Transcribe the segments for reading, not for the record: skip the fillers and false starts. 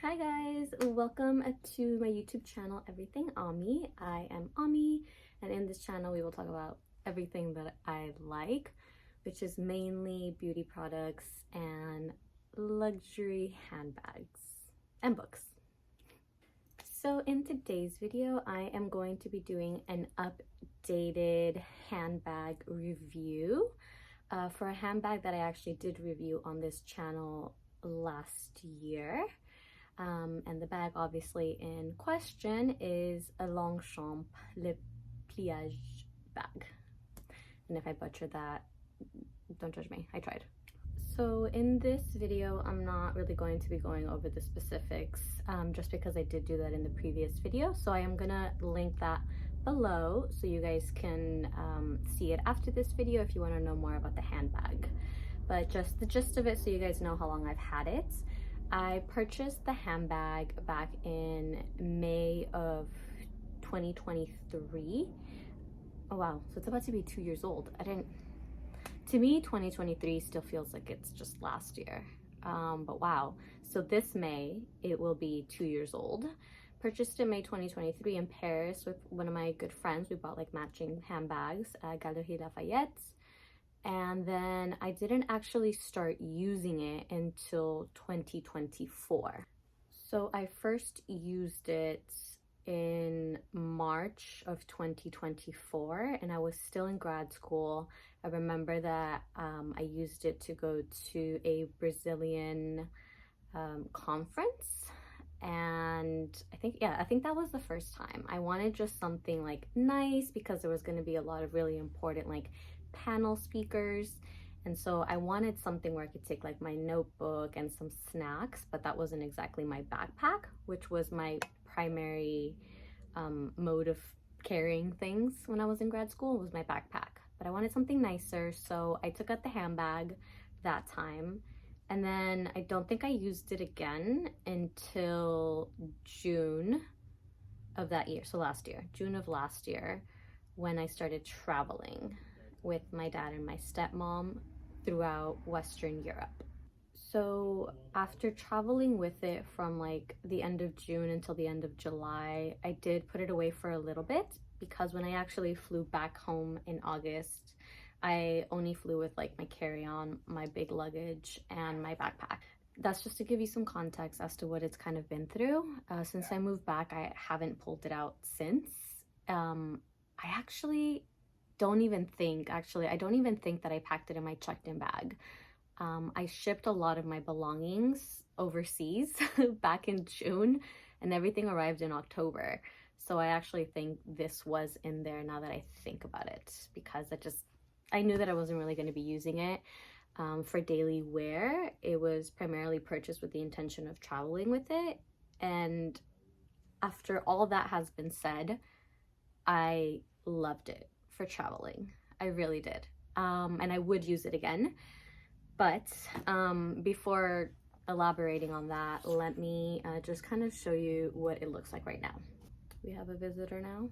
Hi guys, welcome to my YouTube channel, Everything Ami. I am Ami, and in this channel we will talk about everything that I like, which is mainly beauty products and luxury handbags and books. So in today's video, I am going to be doing an updated handbag review for a handbag that I actually did review on this channel last year. And the bag obviously in question is a Longchamp Pliage bag. And if I butcher that, don't judge me, I tried. So in this video, I'm not really going to be going over the specifics just because I did do that in the previous video. So I am gonna link that below so you guys can see it after this video if you want to know more about the handbag. But just the gist of it so you guys know how long I've had it. I purchased the handbag back in May of 2023. Oh wow, so it's about to be 2 years old. To me, 2023 still feels like it's just last year. But wow, so this May, it will be 2 years old. Purchased in May 2023 in Paris with one of my good friends. We bought like matching handbags at Galeries Lafayette. And then I didn't actually start using it until 2024. So I first used it in March of 2024 and I was still in grad school. I remember that I used it to go to a Brazilian conference, and I think that was the first time. I wanted just something like nice because there was going to be a lot of really important like panel speakers, and so I wanted something where I could take like my notebook and some snacks, but that wasn't exactly my backpack, which was my primary mode of carrying things when I was in grad school, was my backpack. But I wanted something nicer, so I took out the handbag that time, and then I don't think I used it again until June of that year, so last year, June of last year, when I started traveling with my dad and my stepmom throughout Western Europe. So after traveling with it from like the end of June until the end of July, I did put it away for a little bit because when I actually flew back home in August, I only flew with like my carry-on, my big luggage, and my backpack. That's just to give you some context as to what it's kind of been through. Since I moved back, I haven't pulled it out since. I don't even think that I packed it in my checked-in bag. I shipped a lot of my belongings overseas back in June, and everything arrived in October. So I actually think this was in there now that I think about it, because I knew that I wasn't really going to be using it for daily wear. It was primarily purchased with the intention of traveling with it. And after all that has been said, I loved it for traveling. I really did. And I would use it again. But before elaborating on that, let me just kind of show you what it looks like right now. We have a visitor now.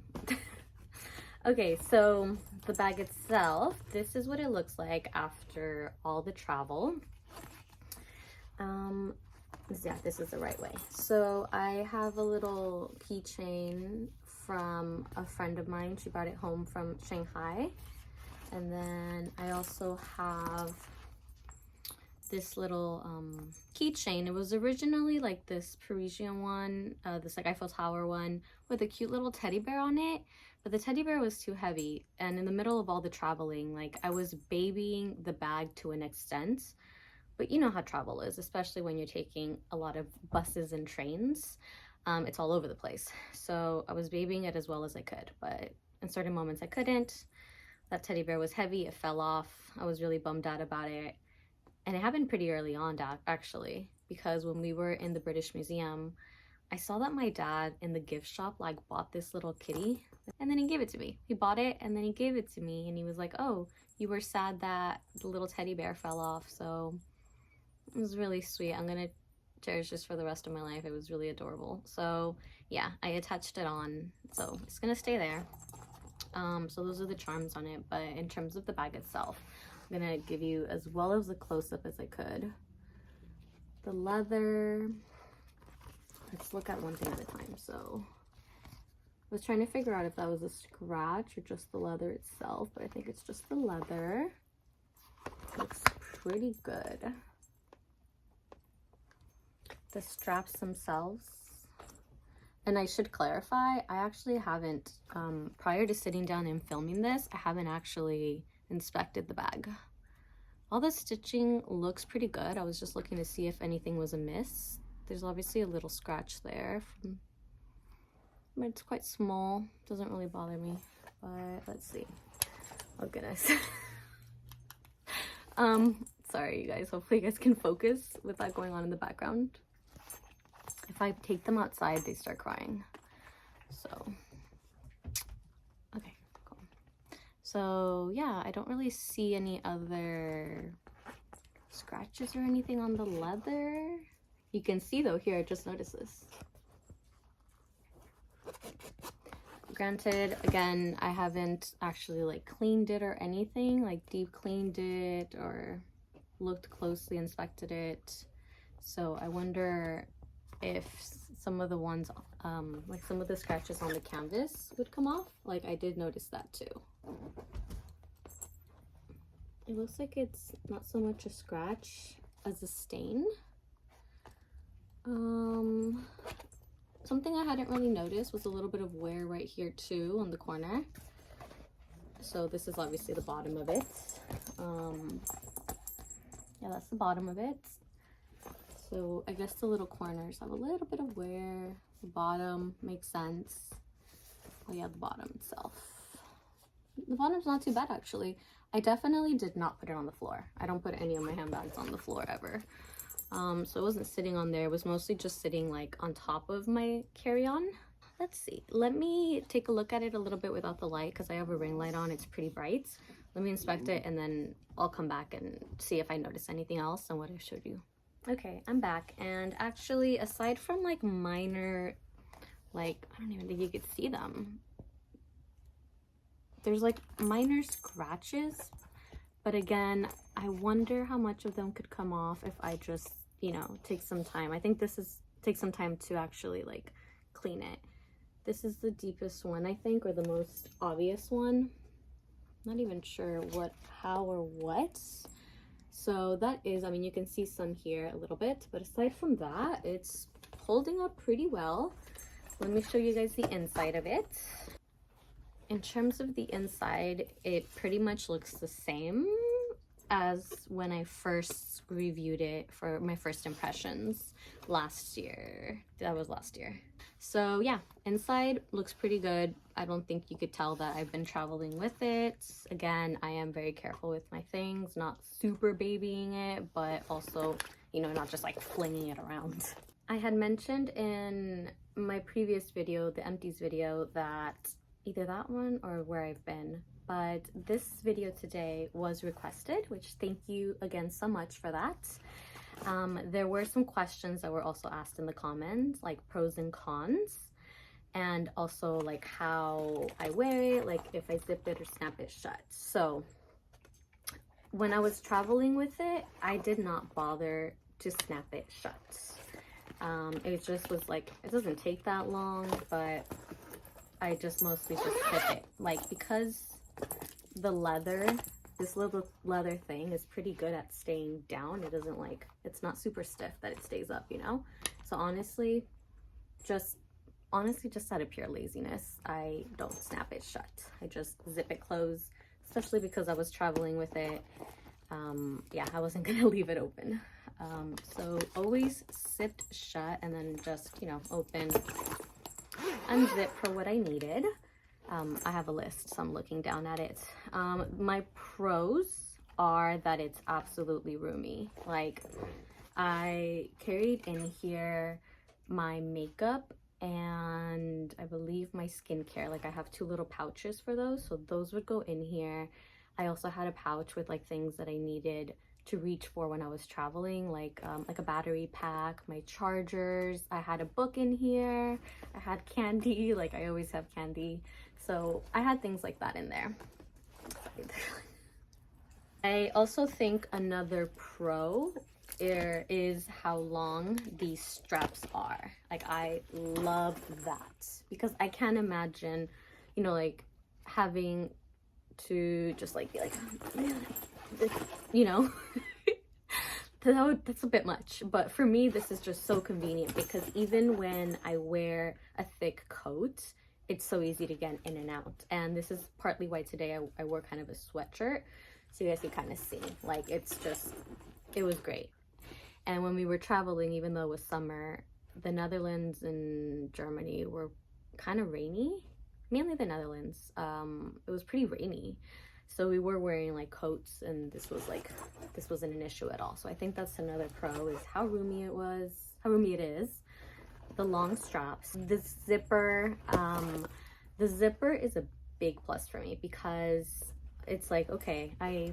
Okay, so the bag itself, this is what it looks like after all the travel. Yeah, this is the right way. So I have a little keychain from a friend of mine. She brought it home from Shanghai. And then I also have this little keychain. It was originally like this Parisian one, this like Eiffel Tower one with a cute little teddy bear on it, but the teddy bear was too heavy, and in the middle of all the traveling, like I was babying the bag to an extent. But you know how travel is, especially when you're taking a lot of buses and trains. It's all over the place. So I was babying it as well as I could, but in certain moments I couldn't. That teddy bear was heavy, it fell off. I was really bummed out about it. And it happened pretty early on, actually, because when we were in the British Museum, I saw that my dad in the gift shop like bought this little kitty, and then he gave it to me. He bought it and then he gave it to me, and he was like, oh, you were sad that the little teddy bear fell off. So it was really sweet. I'm gonna cherish this for the rest of my life. It was really adorable. So yeah, I attached it on, so it's gonna stay there. So those are the charms on it. But in terms of the bag itself, I'm gonna give you as well as a close-up as I could. The leather, let's look at one thing at a time. So I was trying to figure out if that was a scratch or just the leather itself, but I think it's just the leather. Looks pretty good. The straps themselves, and I should clarify, I actually haven't, prior to sitting down and filming this, I haven't actually inspected the bag. All the stitching looks pretty good. I was just looking to see if anything was amiss. There's obviously a little scratch there from, but it's quite small, doesn't really bother me, but let's see. Oh goodness. Sorry you guys, hopefully you guys can focus with that going on in the background. If I take them outside, they start crying. So, okay, cool. So yeah, I don't really see any other scratches or anything on the leather. You can see though here, just notice this. Granted, again, I haven't actually like cleaned it or anything, like deep cleaned it or looked closely, inspected it. So I wonder if some of the ones, like some of the scratches on the canvas would come off. Like I did notice that too. It looks like it's not so much a scratch as a stain. Something I hadn't really noticed was a little bit of wear right here too on the corner. So this is obviously the bottom of it. Yeah, that's the bottom of it. So I guess the little corners have a little bit of wear. The bottom makes sense. Oh yeah, the bottom itself. The bottom's not too bad actually. I definitely did not put it on the floor. I don't put any of my handbags on the floor ever. So it wasn't sitting on there. It was mostly just sitting like on top of my carry-on. Let's see. Let me take a look at it a little bit without the light because I have a ring light on. It's pretty bright. Let me inspect it and then I'll come back and see if I notice anything else on what I showed you. Okay, I'm back, and actually aside from like minor, like I don't even think you could see them, there's like minor scratches, but again, I wonder how much of them could come off if I just, you know, take some time. I think take some time to actually like clean it. This is the deepest one, I think, or the most obvious one. Not even sure how or what. So that is, I mean, you can see some here a little bit, but aside from that, it's holding up pretty well. Let me show you guys the inside of it. In terms of the inside, it pretty much looks the same as when I first reviewed it for my first impressions last year. That was last year. So yeah, inside looks pretty good. I don't think you could tell that I've been traveling with it. Again, I am very careful with my things, not super babying it, but also, you know, not just like flinging it around. I had mentioned in my previous video, the empties video, that either that one or where I've been, but this video today was requested, which thank you again so much for that. There were some questions that were also asked in the comments, like pros and cons, and also like how I wear it, like if I zip it or snap it shut. So when I was traveling with it, I did not bother to snap it shut. It just was like, it doesn't take that long, but I just mostly just zip it. Like, because the leather, this little leather thing is pretty good at staying down. It doesn't like, it's not super stiff that it stays up, you know? So honestly, just out of pure laziness, I don't snap it shut. I just zip it closed, especially because I was traveling with it. Yeah, I wasn't gonna leave it open. So always zipped shut and then just, you know, open, unzip for what I needed. I have a list, so I'm looking down at it. My pros are that it's absolutely roomy. Like, I carried in here my makeup and I believe my skincare. Like, I have 2 little pouches for those, so those would go in here. I also had a pouch with like things that I needed to reach for when I was traveling, like a battery pack, my chargers. I had a book in here. I had candy, like I always have candy. So I had things like that in there. I also think another pro is how long these straps are. Like, I love that because I can't imagine, you know, like having to just like be like, you know. That's a bit much, but for me this is just so convenient because even when I wear a thick coat, it's so easy to get in and out. And this is partly why today I wore kind of a sweatshirt, so you guys can kind of see, like, it's just, it was great. And when we were traveling, even though it was summer, the Netherlands and Germany were kind of rainy, mainly the Netherlands. It was pretty rainy, so we were wearing like coats, and this wasn't an issue at all. So I think that's another pro, is how roomy it is. The long straps, the zipper is a big plus for me because it's like, okay, I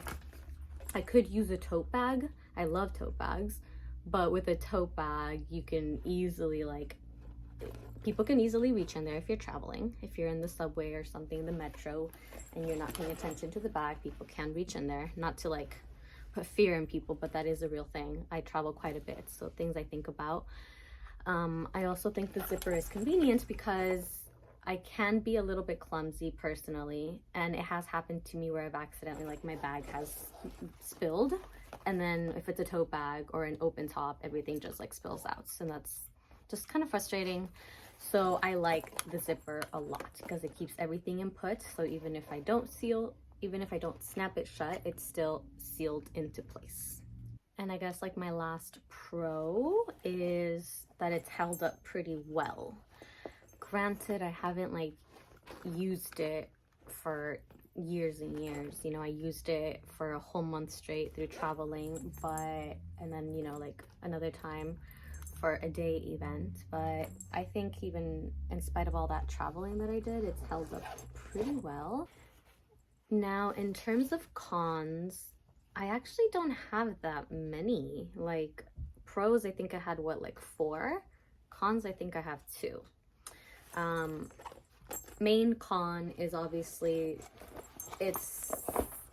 could use a tote bag. I love tote bags, but with a tote bag you can easily, like, people can easily reach in there if you're traveling. If you're in the subway or something, the metro, and you're not paying attention to the bag, people can reach in there. Not to like put fear in people, but that is a real thing. I travel quite a bit, so things I think about. I also think the zipper is convenient because I can be a little bit clumsy personally, and it has happened to me where I've accidentally, like, my bag has spilled, and then if it's a tote bag or an open top, everything just like spills out, and that's just kind of frustrating. So I like the zipper a lot because it keeps everything in put. So even if I don't snap it shut, it's still sealed into place. And I guess like my last pro is that it's held up pretty well. Granted, I haven't like used it for years and years, you know. I used it for a whole month straight through traveling, and then, you know, like another time for a day event. But I think even in spite of all that traveling that I did, it's held up pretty well. Now, in terms of cons, I actually don't have that many. Like, pros, I think I had what, like 4? Cons, I think I have 2. Main con is obviously it's,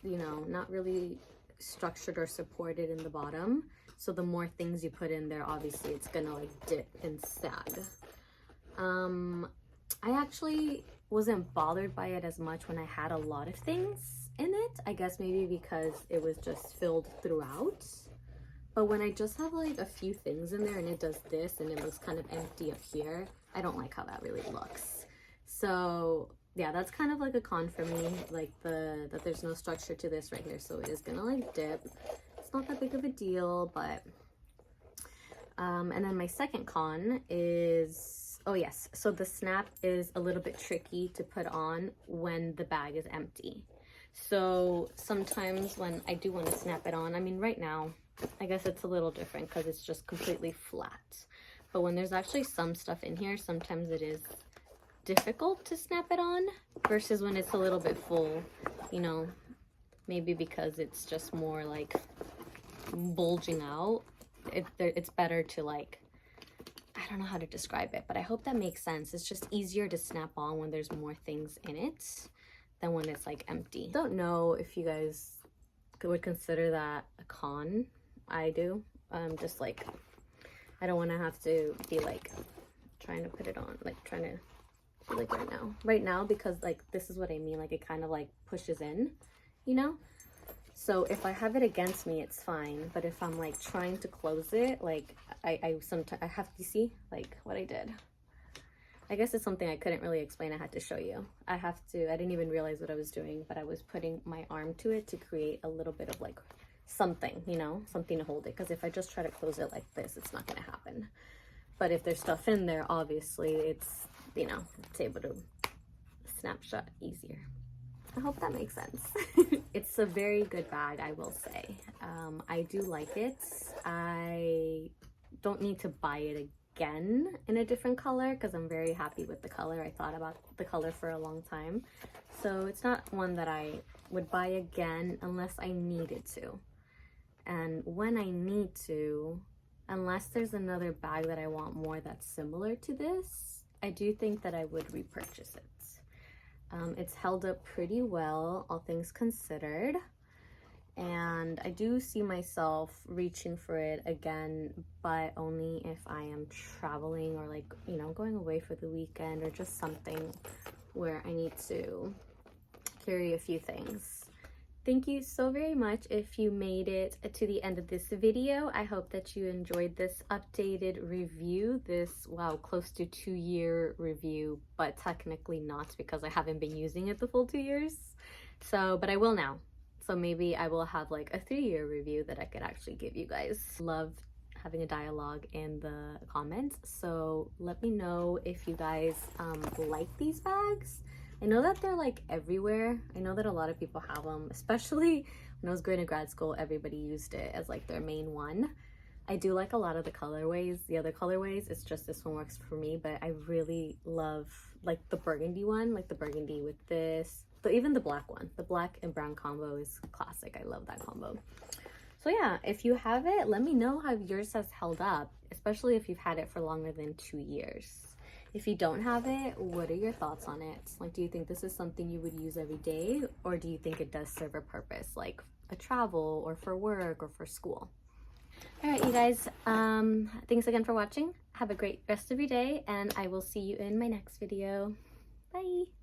you know, not really structured or supported in the bottom. So the more things you put in there, obviously it's gonna like dip and sag. I actually wasn't bothered by it as much when I had a lot of things in it. I guess maybe because it was just filled throughout. But when I just have like a few things in there and it does this and it looks kind of empty up here, I don't like how that really looks. So yeah, that's kind of like a con for me, like that there's no structure to this right here, so it is gonna like dip. It's not that big of a deal, but and then my second con is, oh yes, so the snap is a little bit tricky to put on when the bag is empty. So sometimes when I do want to snap it on, I mean right now I guess it's a little different because it's just completely flat, but when there's actually some stuff in here, sometimes it is difficult to snap it on versus when it's a little bit full, you know, maybe because it's just more like bulging out. It's better to like, I don't know how to describe it, but I hope that makes sense. It's just easier to snap on when there's more things in it than when it's like empty. Don't know if you guys would consider that a con. I do. Just like, I don't want to have to be like trying to put it on, like trying to, like right now, because like this is what I mean, like it kind of like pushes in, you know. So if I have it against me, it's fine, but if I'm like trying to close it, like I sometimes I have to see like what I did. I guess it's something I couldn't really explain. I had to show you. I didn't even realize what I was doing, but I was putting my arm to it to create a little bit of like something, you know, something to hold it, because if I just try to close it like this, it's not going to happen. But if there's stuff in there, obviously it's, you know, it's able to snap shut easier. I hope that makes sense. It's a very good bag, I will say. I do like it. I don't need to buy it again in a different color because I'm very happy with the color. I thought about the color for a long time. So it's not one that I would buy again unless I needed to. And when I need to, unless there's another bag that I want more that's similar to this, I do think that I would repurchase it. It's held up pretty well, all things considered. and I do see myself reaching for it again, but only if I am traveling or like, you know, going away for the weekend or just something where I need to carry a few things. Thank you so very much if you made it to the end of this video. I hope that you enjoyed this updated review, this, wow, close to 2-year review, but technically not because I haven't been using it the full 2 years. So, but I will now. So maybe I will have like a 3-year review that I could actually give you guys. Love having a dialogue in the comments. So let me know if you guys like these bags. I know that they're like everywhere. I know that a lot of people have them, especially when I was going to grad school, everybody used it as like their main one. I do like a lot of the colorways, the other colorways. It's just this one works for me, but I really love like the burgundy one, like the burgundy with this, but even the black one. The black and brown combo is classic. I love that combo. So yeah, if you have it, let me know how yours has held up, especially if you've had it for longer than 2 years. If you don't have it, what are your thoughts on it? Like, do you think this is something you would use every day, or do you think it does serve a purpose, like a travel or for work or for school? All right, you guys, thanks again for watching. Have a great rest of your day, and I will see you in my next video. Bye.